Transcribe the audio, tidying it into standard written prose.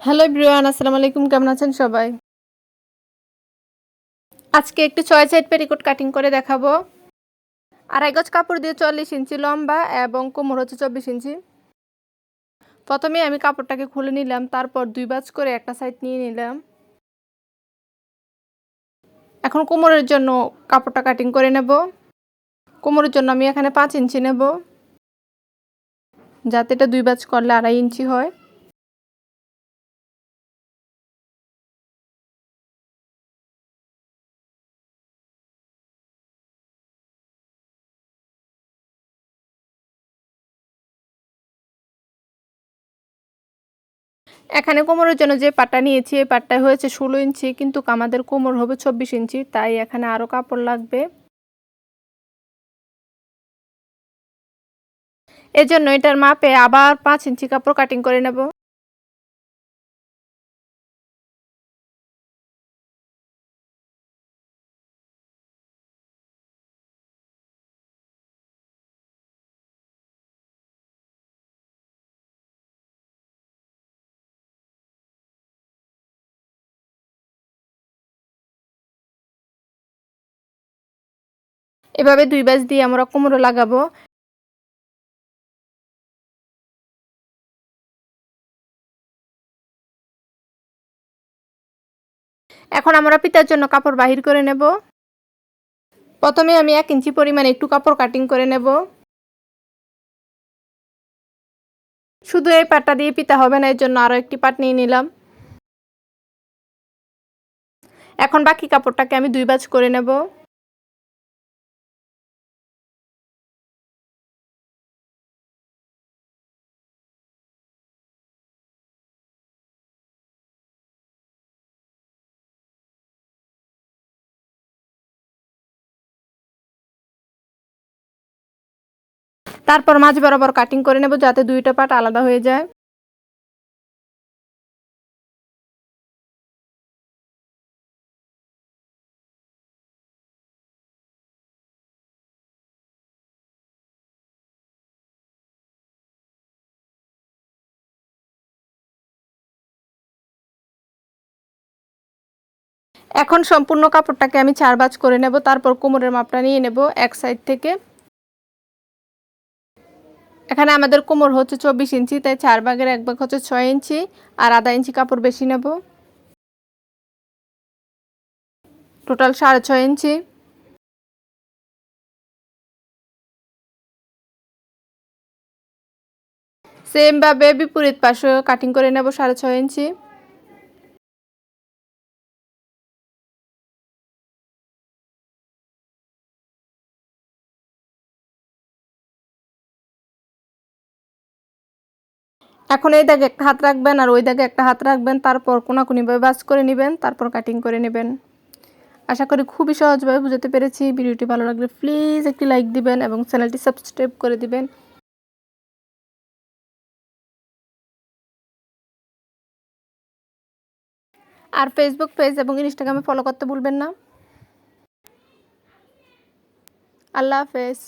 Hello everyone, আসসালামু আলাইকুম। কেমন আছেন সবাই? আজকে একটু ৬ সাইড পেটিকোট কাটিং করে দেখাবো। ২.৫ গজ কাপড় দিয়ে ৪০ ইঞ্চি লম্বা এবং কোমর হচ্ছে ২৪ ইঞ্চি। প্রথমে আমি কাপড়টাকে খুলে নিলাম, তারপর ২ ভাঁজ করে একটা সাইড নিয়ে নিলাম। এখন কোমরের জন্য কাপড়টা কাটিং করে নেব। কোমরের জন্য আমি এখানে ৫ ইঞ্চি নেব, যাতে এটা ২ ভাঁজ করলে ২.৫ ইঞ্চি হয়। এখানে কোমরের জন্য যে পাটটা নিয়েছি এই পাটটা হয়েছে ১৬ ইঞ্চি, কিন্তু আমাদের কোমর হবে ২৪ ইঞ্চি, তাই এখানে আরও কাপড় লাগবে। এজন্য এটার মাপে আবার ৫ ইঞ্চি কাপড় কাটিং করে নেব। এভাবে ২ ভাঁজ দিয়ে আমরা কোমরে লাগাবো। এখন আমরা ফিতার জন্য কাপড় বাহির করে নেব। প্রথমে আমি ১ ইঞ্চি পরিমাণ একটু কাপড় কাটিং করে নেব। শুধু এই পাটটা দিয়ে ফিতা হবে না, এর জন্য আরও একটি পাট নিয়ে নিলাম। এখন বাকি কাপড়টাকে আমি ২ ভাঁজ করে নেব। তারপর মাঝ বরাবর কাটিং করে নেব, যাতে দুইটা পাট আলাদা হয়ে যায়। এখন সম্পূর্ণ কাপড়টাকে আমি ৪ ভাঁজ করে নেব। তারপর কোমরের মাপটা নিয়ে নেব এক সাইড থেকে। এখানে আমাদের কোমর হচ্ছে ২৪ ইঞ্চি, তাই ৪ ভাগের ১ ভাগ হচ্ছে ৬ ইঞ্চি, আর ১/২ ইঞ্চি কাপড় বেশি নেব। টোটাল ৬.৫ ইঞ্চি। সেম ভাবে বিপরীত পাশেও কাটিং করে নেব ৬.৫ ইঞ্চি। এখন এই দাগে একটা হাত রাখবেন আর ওই দাগে একটা হাত রাখবেন, তারপর কোনাকুনিভাবে ভাঁজ করে নেবেন, তারপর কাটিং করে নেবেন। আশা করি খুবই সহজভাবে বুঝাতে পেরেছি। ভিডিওটি ভালো লাগলে প্লিজ একটি লাইক দিবেন এবং চ্যানেলটি সাবস্ক্রাইব করে দিবেন। আর ফেসবুক পেজ এবং ইনস্টাগ্রামে ফলো করতে ভুলবেন না। আল্লাহ হাফেজ।